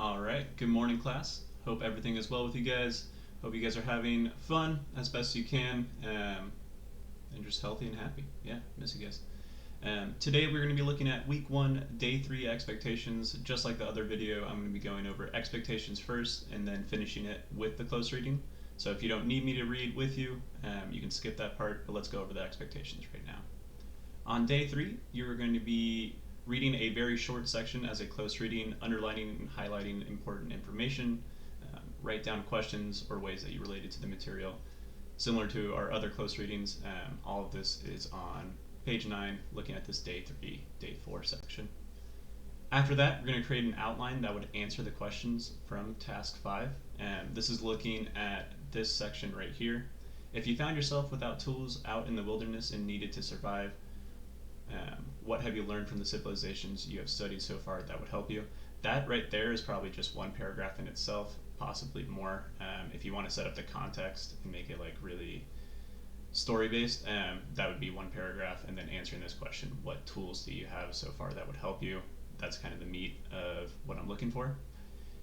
All right, good morning, class. Hope everything is well with you guys. Hope you guys are having fun as best you can and just healthy and happy. Yeah, miss you guys. Today we're going to be looking at week 1, day 3 expectations. Just like the other video, I'm going to be going over expectations first and then finishing it with the close reading. So if you don't need me to read with you, you can skip that part, but let's go over the expectations right now. On day 3, you are going to be reading a very short section as a close reading, underlining and highlighting important information, write down questions or ways that you related to the material. Similar to our other close readings, all of this is on page 9, looking at this day 3, day 4 section. After that, we're going to create an outline that would answer the questions from task 5. This is looking at this section right here. If you found yourself without tools out in the wilderness and needed to survive, what have you learned from the civilizations you have studied so far that would help you? That right there is probably just one paragraph in itself, possibly more. If you want to set up the context and make it like really story based, that would be one paragraph, and then answering this question, what tools do you have so far that would help you? That's kind of the meat of what I'm looking for.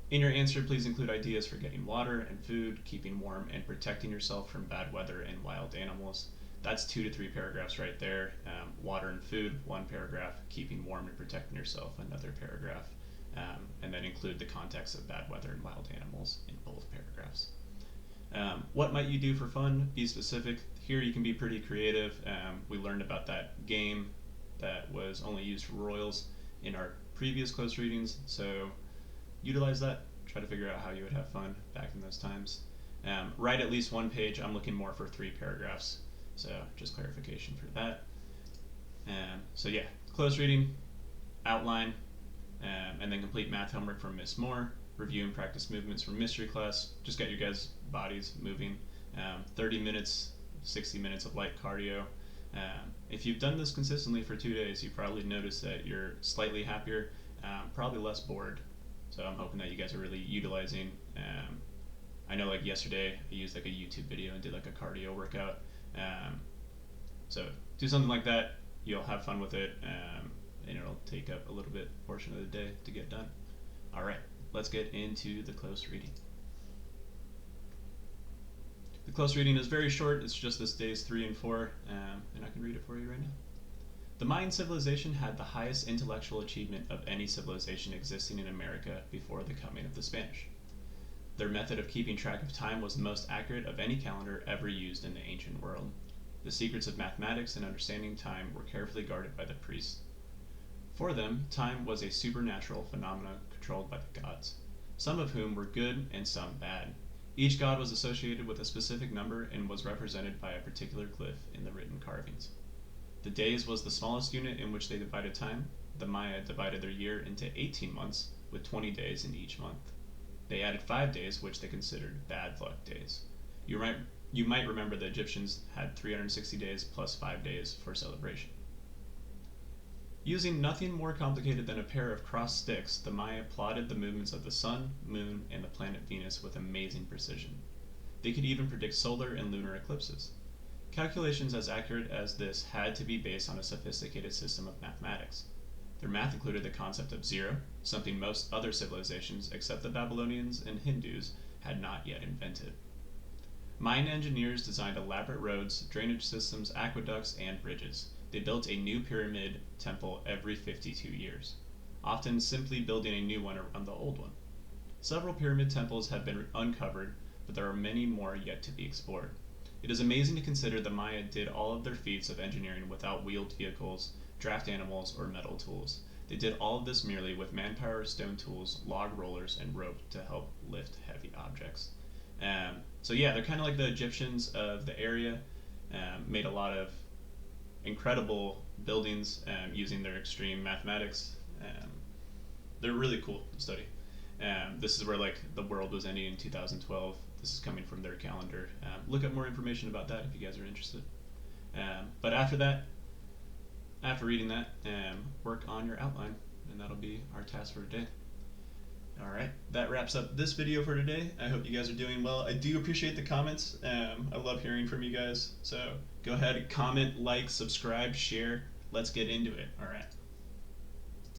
In your answer, please include ideas for getting water and food, keeping warm, and protecting yourself from bad weather and wild animals. That's 2 to 3 paragraphs right there. Water and food, 1 paragraph. Keeping warm and protecting yourself, another paragraph. And then include the context of bad weather and wild animals in both paragraphs. What might you do for fun? Be specific. Here you can be pretty creative. We learned about that game that was only used for royals in our previous close readings, so utilize that. Try to figure out how you would have fun back in those times. Write at least 1 page. I'm looking more for 3 paragraphs. So just clarification for that. So yeah, close reading, outline, and then complete math homework from Miss Moore, review and practice movements from mystery class. Just get your guys' bodies moving. 30 minutes, 60 minutes of light cardio. If you've done this consistently for 2 days, you probably notice that you're slightly happier, probably less bored. So I'm hoping that you guys are really utilizing. I know like yesterday I used like a YouTube video and did like a cardio workout. So do something like that, you'll have fun with it, and it'll take up a little bit portion of the day to get done. Alright, let's get into the close reading. The close reading is very short, it's just this days 3 and 4, and I can read it for you right now. The Mayan civilization had the highest intellectual achievement of any civilization existing in America before the coming of the Spanish. Their method of keeping track of time was the most accurate of any calendar ever used in the ancient world. The secrets of mathematics and understanding time were carefully guarded by the priests. For them, time was a supernatural phenomenon controlled by the gods, some of whom were good and some bad. Each god was associated with a specific number and was represented by a particular glyph in the written carvings. The days was the smallest unit in which they divided time. The Maya divided their year into 18 months, with 20 days in each month. They added 5 days, which they considered bad luck days. You might remember the Egyptians had 360 days plus 5 days for celebration. Using nothing more complicated than a pair of crossed sticks, the Maya plotted the movements of the sun, moon, and the planet Venus with amazing precision. They could even predict solar and lunar eclipses. Calculations as accurate as this had to be based on a sophisticated system of mathematics. Their math included the concept of zero, something most other civilizations, except the Babylonians and Hindus, had not yet invented. Mayan engineers designed elaborate roads, drainage systems, aqueducts, and bridges. They built a new pyramid temple every 52 years, often simply building a new one around the old one. Several pyramid temples have been uncovered, but there are many more yet to be explored. It is amazing to consider the Maya did all of their feats of engineering without wheeled vehicles, draft animals, or metal tools. They did all of this merely with manpower, stone tools, log rollers, and rope to help lift heavy objects. So yeah, they're kind of like the Egyptians of the area, made a lot of incredible buildings using their extreme mathematics. They're really cool to study. This is where like the world was ending in 2012. This is coming from their calendar. Look up more information about that if you guys are interested. But after that, after reading that, work on your outline, and that'll be our task for today. Alright, that wraps up this video for today. I hope you guys are doing well. I do appreciate the comments. I love hearing from you guys. So go ahead, comment, like, subscribe, share. Let's get into it. Alright.